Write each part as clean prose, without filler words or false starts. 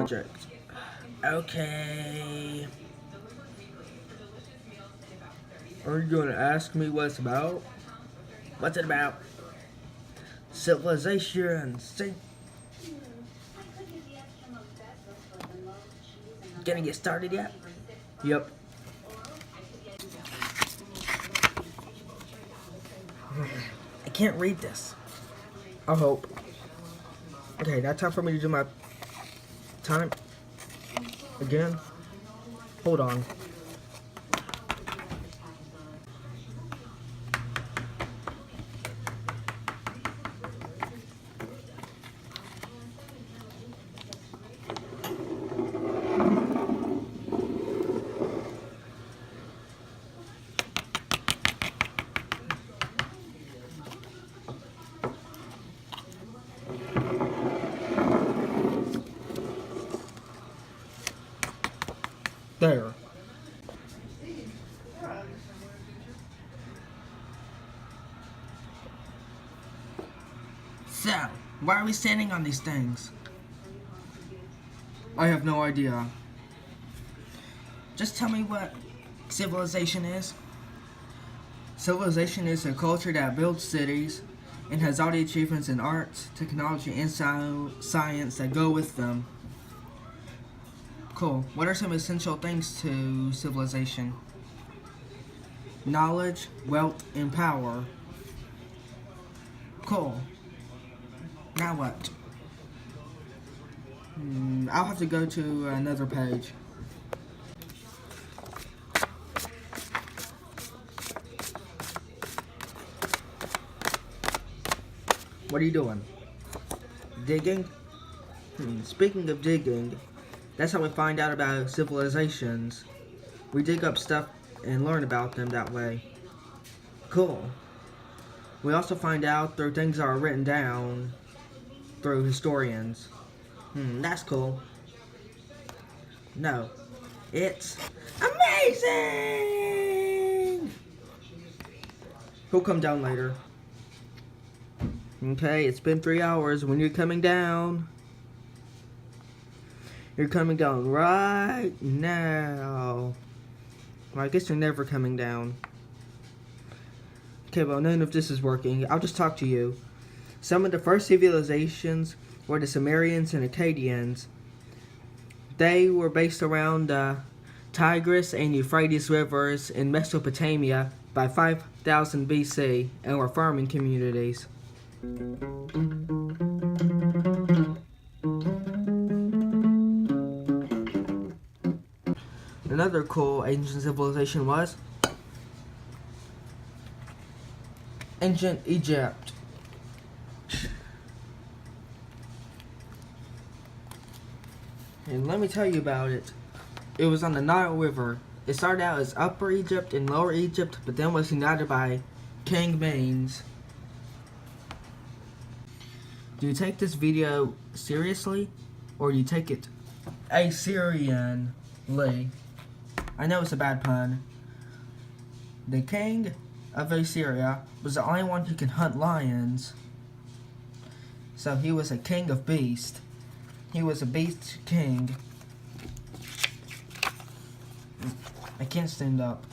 project. Okay. Are you gonna ask me what it's about? What's it about? Civilization. Gonna get started yet? Yep. I can't read this. I hope. Okay, now time for me to do my time again. Hold on. There. So, why are we standing on these things? I have no idea. Just tell me what civilization is. Civilization is a culture that builds cities and has all the achievements in arts, technology, and science that go with them. Cool. What are some essential things to civilization? Knowledge, wealth, and power. Cool. Now what? I'll have to go to another page. What are you doing? Digging? Speaking of digging, that's how we find out about civilizations. We dig up stuff and learn about them that way. Cool. We also find out through things that are written down through historians. That's cool. No. It's amazing! He'll come down later. Okay, it's been 3 hours. When you're coming down, you're coming down right now. Well, I guess you're never coming down. Okay, well, none of this is working. I'll just talk to you. Some of the first civilizations were the Sumerians and Akkadians. They were based around the Tigris and Euphrates rivers in Mesopotamia by 5000 BC and were farming communities. Another cool ancient civilization was ancient Egypt. And let me tell you about it. It was on the Nile River. It started out as Upper Egypt and Lower Egypt, but then was united by King Menes. Do you take this video seriously, or do you take it Assyrianly? I know it's a bad pun. The king of Assyria was the only one who could hunt lions. So he was a king of beasts. He was a beast king. I can't stand up.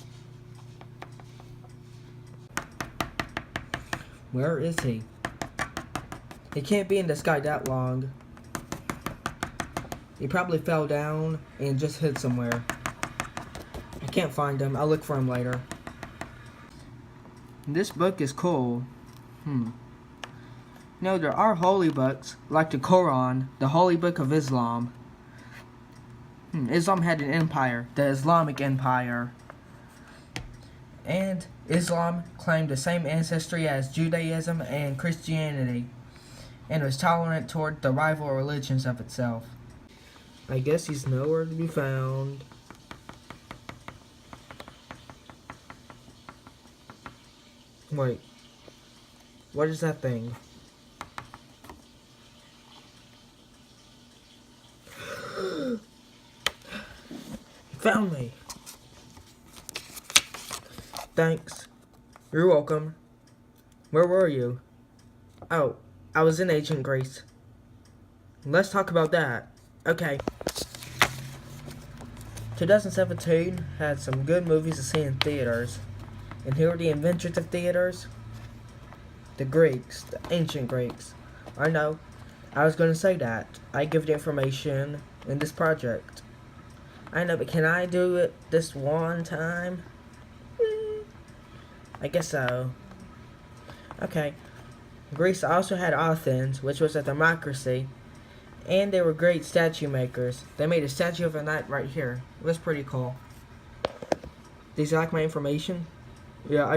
Where is he? He can't be in the sky that long. He probably fell down and just hid somewhere. I can't find him. I'll look for him later. This book is cool. No, there are holy books, like the Quran, the holy book of Islam. Islam had an empire, the Islamic Empire. And Islam claimed the same ancestry as Judaism and Christianity, and was tolerant toward the rival religions of itself. I guess he's nowhere to be found. Wait, what is that thing? Found me. Thanks. You're welcome. Where were you? Oh, I was in ancient Greece. Let's talk about that. Okay. 2017 had some good movies to see in theaters. And here are the inventors of theaters. The Greeks, the ancient Greeks. I know, I was going to say that. I give the information in this project. I know, but can I do it this one time? I guess so. Okay. Greece also had Athens, which was a democracy, and they were great statue makers. They made a statue of a knight right here. It was pretty cool. Did you like my information? Yeah,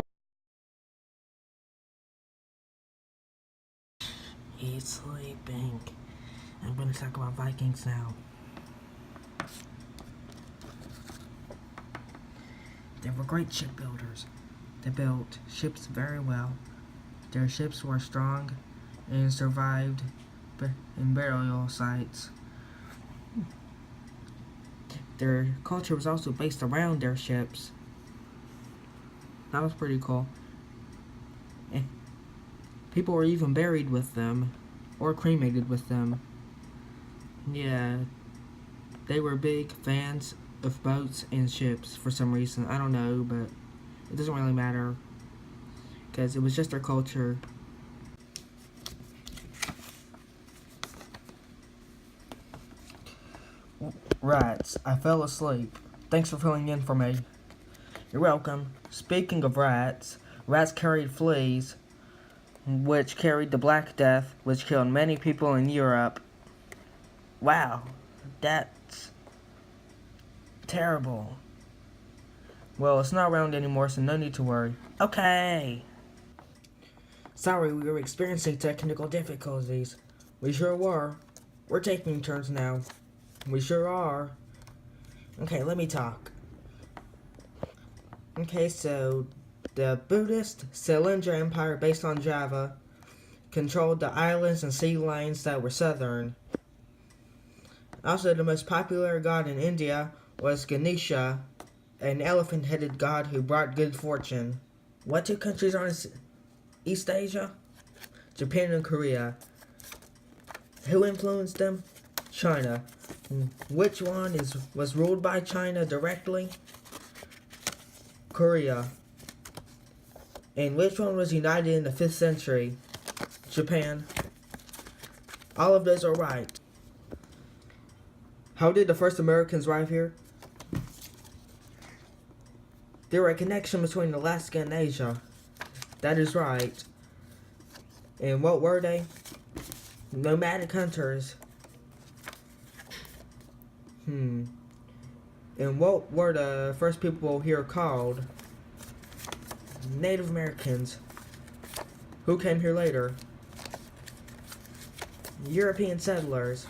He's sleeping. I'm gonna talk about Vikings now. They were great shipbuilders. They built ships very well. Their ships were strong and survived in burial sites. Their culture was also based around their ships. That was pretty cool. And people were even buried with them or cremated with them. Yeah, they were big fans of boats and ships for some reason. I don't know, but it doesn't really matter because it was just their culture. Rats. I fell asleep. Thanks for filling in for me. You're welcome. Speaking of rats, rats carried fleas, which carried the Black Death, which killed many people in Europe. Wow, that's terrible. Well, it's not around anymore, so no need to worry. Okay. Sorry, we were experiencing technical difficulties. We sure were. We're taking turns now. We sure are. Okay, let me talk. Okay, so the Buddhist Selenja Empire, based on Java, controlled the islands and sea lanes that were southern. Also, the most popular god in India was Ganesha, an elephant-headed god who brought good fortune. What two countries are in East Asia? Japan and Korea. Who influenced them? China. Which one was ruled by China directly? Korea. And which one was united in the 5th century? Japan. All of those are right. How did the first Americans arrive here? There were a connection between Alaska and Asia. That is right. And what were they? Nomadic hunters. And what were the first people here called? Native Americans. Who came here later? European settlers.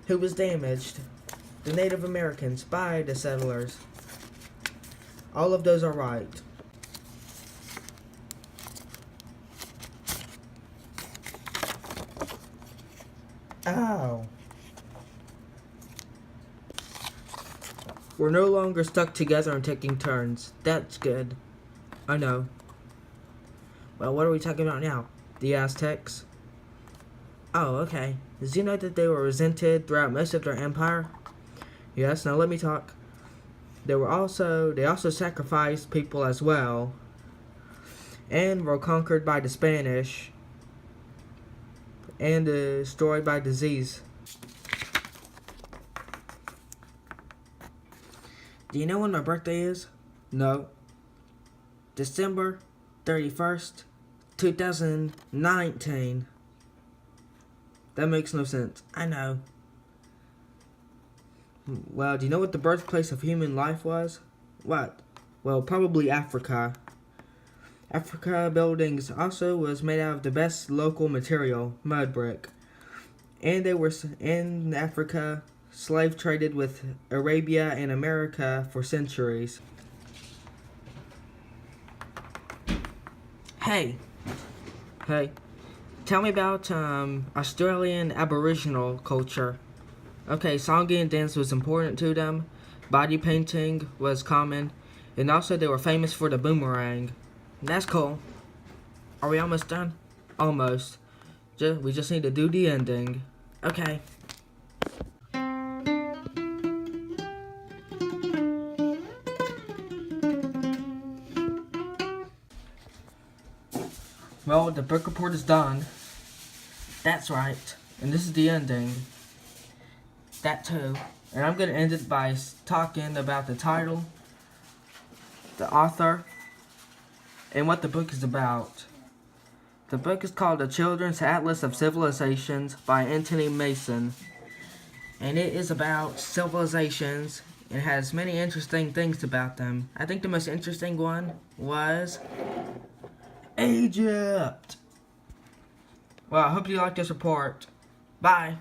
Who was damaged? The Native Americans by the settlers. All of those are right. Ow. We're no longer stuck together and taking turns. That's good. I know. Well, what are we talking about now? The Aztecs? Oh, okay. Did you know that they were resented throughout most of their empire? Yes, now let me talk. They also sacrificed people as well. And were conquered by the Spanish. And destroyed by disease. Do you know when my birthday is? No. December 31st, 2019. That makes no sense. I know. Well, do you know what the birthplace of human life was? What? Well, probably Africa. Africa buildings also was made out of the best local material, mud brick. And they were in Africa. Slave traded with Arabia and America for centuries. Hey, tell me about Australian Aboriginal culture. Okay, song and dance was important to them. Body painting was common, and also they were famous for the boomerang. That's cool. Are we almost done? Almost. We just need to do the ending. Okay. Well, the book report is done. That's right. And this is the ending. That too. And I'm going to end it by talking about the title, the author, and what the book is about. The book is called The Children's Atlas of Civilizations by Anthony Mason. And it is about civilizations. It has many interesting things about them. I think the most interesting one was Egypt. Well, I hope you liked this report. Bye.